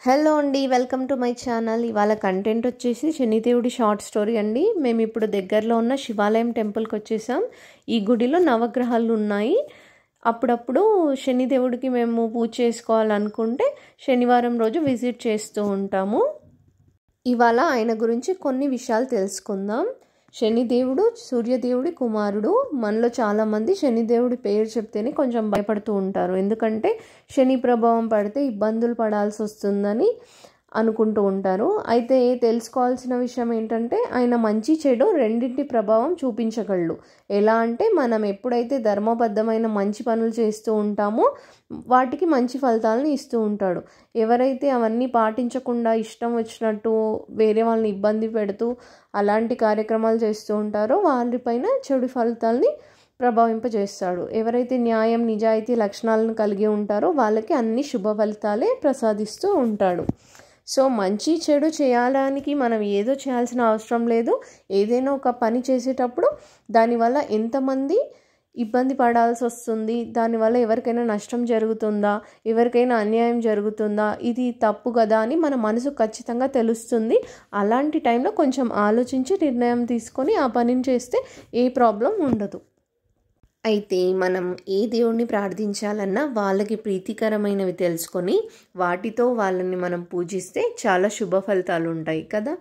Hello అండి, welcome to my channel. ఇవాళ content వచ్చేసి శనిదేవుడి షార్ట్ స్టోరీ అండి. మేము ఇప్పుడు దగ్గరలో ఉన్న శివాలయం టెంపుల్కి వచ్చేసాం. ఈ గుడిలో నవగ్రహాలు ఉన్నాయి. అప్పుడప్పుడు శనిదేవుడికి మేము పూజ చేసుకోవాలనుకుంటే శనివారం రోజు విజిట్ చేస్తూ ఉంటాము. ఇవాళ ఆయన గురించి కొన్ని విషయాలు తెలుసుకుందాం. శనిదేవుడు సూర్యదేవుడి కుమారుడు. మనలో చాలామంది శనిదేవుడి పేరు చెప్తేనే కొంచెం భయపడుతూ ఉంటారు. ఎందుకంటే శని ప్రభావం పడితే ఇబ్బందులు పడాల్సి వస్తుందని అనుకుంటూ ఉంటారు. అయితే తెలుసుకోవాల్సిన విషయం ఏంటంటే ఆయన మంచి చెడు రెండింటి ప్రభావం చూపించగలడు. ఎలా అంటే మనం ఎప్పుడైతే ధర్మబద్ధమైన మంచి పనులు చేస్తూ ఉంటామో వాటికి మంచి ఫలితాలను ఇస్తూ ఉంటాడు. ఎవరైతే అవన్నీ పాటించకుండా ఇష్టం వచ్చినట్టు వేరే వాళ్ళని ఇబ్బంది పెడుతూ అలాంటి కార్యక్రమాలు చేస్తూ ఉంటారో వారిపైన చెడు ఫలితాలని ప్రభావింపజేస్తాడు. ఎవరైతే న్యాయం నిజాయితీ లక్షణాలను కలిగి ఉంటారో వాళ్ళకి అన్ని శుభ ఫలితాలే ప్రసాదిస్తూ ఉంటాడు. సో మంచి చెడు చేయడానికి మనం ఏదో చేయాల్సిన అవసరం లేదు. ఏదైనా ఒక పని చేసేటప్పుడు దానివల్ల ఎంతమంది ఇబ్బంది పడాల్సి వస్తుంది, దానివల్ల ఎవరికైనా నష్టం జరుగుతుందా, ఎవరికైనా అన్యాయం జరుగుతుందా, ఇది తప్పు కదా అని మన మనసు ఖచ్చితంగా తెలుస్తుంది. అలాంటి టైంలో కొంచెం ఆలోచించి నిర్ణయం తీసుకొని ఆ పనిని చేస్తే ఏ ప్రాబ్లం ఉండదు. అయితే మనం ఏ దేవుణ్ణి ప్రార్థించాలన్నా వాళ్ళకి ప్రీతికరమైనవి తెలుసుకొని వాటితో వాళ్ళని మనం పూజిస్తే చాలా శుభ ఫలితాలు ఉంటాయి కదా.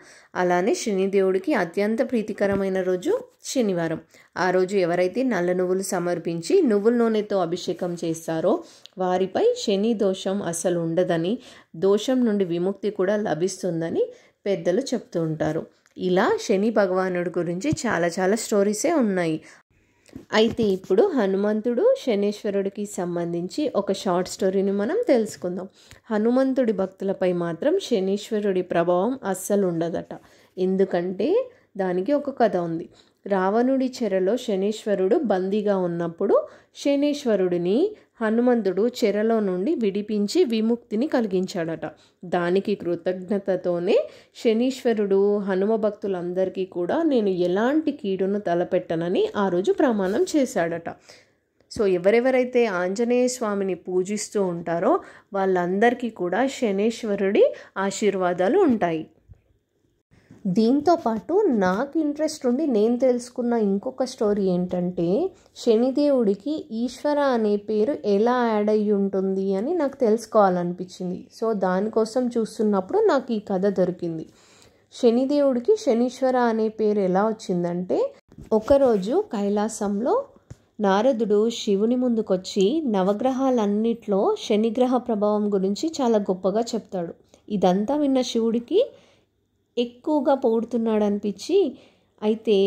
అలానే శనిదేవుడికి అత్యంత ప్రీతికరమైన రోజు శనివారం. ఆ రోజు ఎవరైతే నల్ల నువ్వులు సమర్పించి నువ్వుల నూనెతో అభిషేకం చేస్తారో వారిపై శని దోషం అసలు ఉండదని, దోషం నుండి విముక్తి కూడా లభిస్తుందని పెద్దలు చెప్తూ ఉంటారు. ఇలా శని భగవానుడి గురించి చాలా స్టోరీసే ఉన్నాయి. అయితే ఇప్పుడు హనుమంతుడు శనేశ్వరుడికి సంబంధించి ఒక షార్ట్ స్టోరీని మనం తెలుసుకుందాం. హనుమంతుడి భక్తులపై మాత్రం శనీశ్వరుడి ప్రభావం అస్సలు ఉండదట. ఎందుకంటే దానికి ఒక కథ ఉంది. రావణుడి చెరలో శనీశ్వరుడు బందీగా ఉన్నప్పుడు శనీశ్వరుడిని హనుమంతుడు చెరలో నుండి విడిపించి విముక్తిని కలిగించాడట. దానికి కృతజ్ఞతతోనే శనీశ్వరుడు హనుమ భక్తులందరికీ కూడా నేను ఎలాంటి కీడును తలపెట్టనని ఆ రోజు ప్రమాణం చేశాడట. సో ఎవరెవరైతే ఆంజనేయ స్వామిని పూజిస్తూ ఉంటారో వాళ్ళందరికీ కూడా శనీశ్వరుడి ఆశీర్వాదాలు ఉంటాయి. దీంతో పాటు నాకు ఇంట్రెస్ట్ ఉండి నేను తెలుసుకున్న ఇంకొక స్టోరీ ఏంటంటే శనిదేవుడికి ఈశ్వర అనే పేరు ఎలా యాడ్ అయ్యి ఉంటుంది అని నాకు తెలుసుకోవాలనిపించింది. సో దానికోసం చూస్తున్నప్పుడు నాకు ఈ కథ దొరికింది. శనిదేవుడికి శనీశ్వర అనే పేరు ఎలా వచ్చిందంటే ఒకరోజు కైలాసంలో నారదుడు శివుని ముందుకొచ్చి నవగ్రహాలన్నిట్లో శనిగ్రహ ప్రభావం గురించి చాలా గొప్పగా చెప్తాడు. ఇదంతా విన్న శివుడికి ఎక్కువగా పొగుడుతున్నాడు అనిపించి, అయితే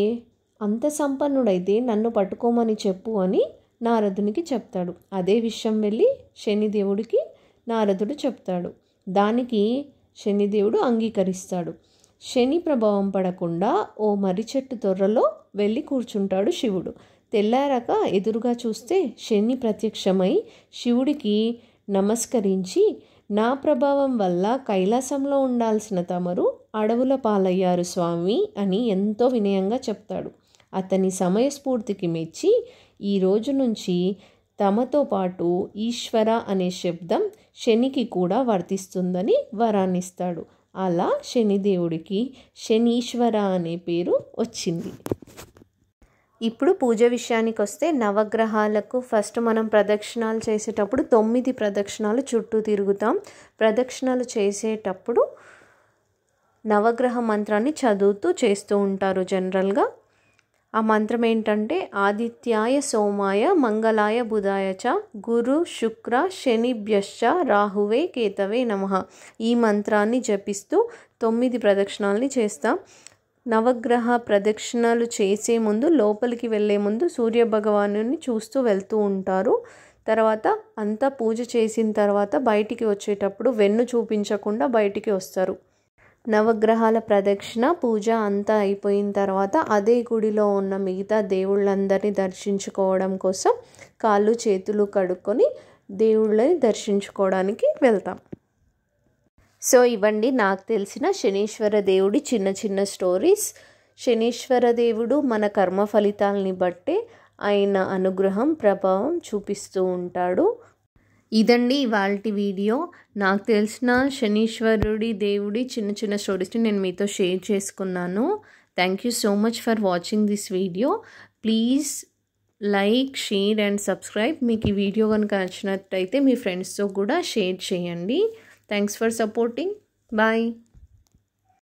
అంత సంపన్నుడైతే నన్ను పట్టుకోమని చెప్పు అని నారదునికి చెప్తాడు. అదే విషయం వెళ్ళి శనిదేవుడికి నారదుడు చెప్తాడు. దానికి శనిదేవుడు అంగీకరిస్తాడు. శని ప్రభావం పడకుండా ఓ మర్రి చెట్టు తొర్రలో వెళ్ళి కూర్చుంటాడు శివుడు. తెల్లారాక ఎదురుగా చూస్తే శని ప్రత్యక్షమై శివుడికి నమస్కరించి నా ప్రభావం వల్ల కైలాసంలో ఉండాల్సిన తమరు అడవుల పాలయ్యారు స్వామి అని ఎంతో వినయంగా చెప్తాడు. అతని సమయస్ఫూర్తికి మెచ్చి ఈ రోజు నుంచి తమతో పాటు ఈశ్వర అనే శబ్దం శనికి కూడా వర్తిస్తుందని వరాన్నిస్తాడు. అలా శనిదేవుడికి శనీశ్వర అనే పేరు వచ్చింది. ఇప్పుడు పూజ విషయానికి వస్తే నవగ్రహాలకు ఫస్ట్ మనం ప్రదక్షిణాలు చేసేటప్పుడు 9 ప్రదక్షిణాలు చుట్టూ తిరుగుతాం. ప్రదక్షిణాలు చేసేటప్పుడు నవగ్రహ మంత్రాన్ని చదువుతూ చేస్తూ ఉంటారు జనరల్గా. ఆ మంత్రం ఏంటంటే ఆదిత్యాయ సోమాయ మంగళాయ బుధాయ చ గురు శుక్ర శనిభ్యశ్చ రాహువే కేతవే నమః. ఈ మంత్రాన్ని జపిస్తూ 9 ప్రదక్షిణాలని చేస్తాం. నవగ్రహ ప్రదక్షిణాలు చేసే ముందు లోపలికి వెళ్ళే ముందు సూర్యభగవానుని చూస్తూ వెళ్తూ ఉంటారు. తర్వాత అంతా పూజ చేసిన తర్వాత బయటికి వచ్చేటప్పుడు వెన్ను చూపించకుండా బయటికి వస్తారు. నవగ్రహాల ప్రదక్షిణ పూజ అంతా అయిపోయిన తర్వాత అదే గుడిలో ఉన్న మిగతా దేవుళ్ళందరినీ దర్శించుకోవడం కోసం కాళ్ళు చేతులు కడుక్కొని దేవుళ్ళని దర్శించుకోవడానికి వెళ్తాం. సో ఇవ్వండి నాకు తెలిసిన శనీశ్వర దేవుడి చిన్న స్టోరీస్. శనీశ్వర దేవుడు మన కర్మ ఫలితాలని బట్టే ఆయన అనుగ్రహం ప్రభావం చూపిస్తూ ఉంటాడు. ఇదండి ఇవాల్టి వీడియో. నాకు తెలిసిన శనీశ్వరుడి దేవుడి చిన్న చిన్న స్టోరీస్ని నేను మీతో షేర్ చేసుకున్నాను. Thank you so much for watching this video. Please like, share and subscribe. మీకు ఈ వీడియో కనుక నచ్చినట్టయితే మీ ఫ్రెండ్స్తో కూడా షేర్ చేయండి. Thanks for supporting. బాయ్.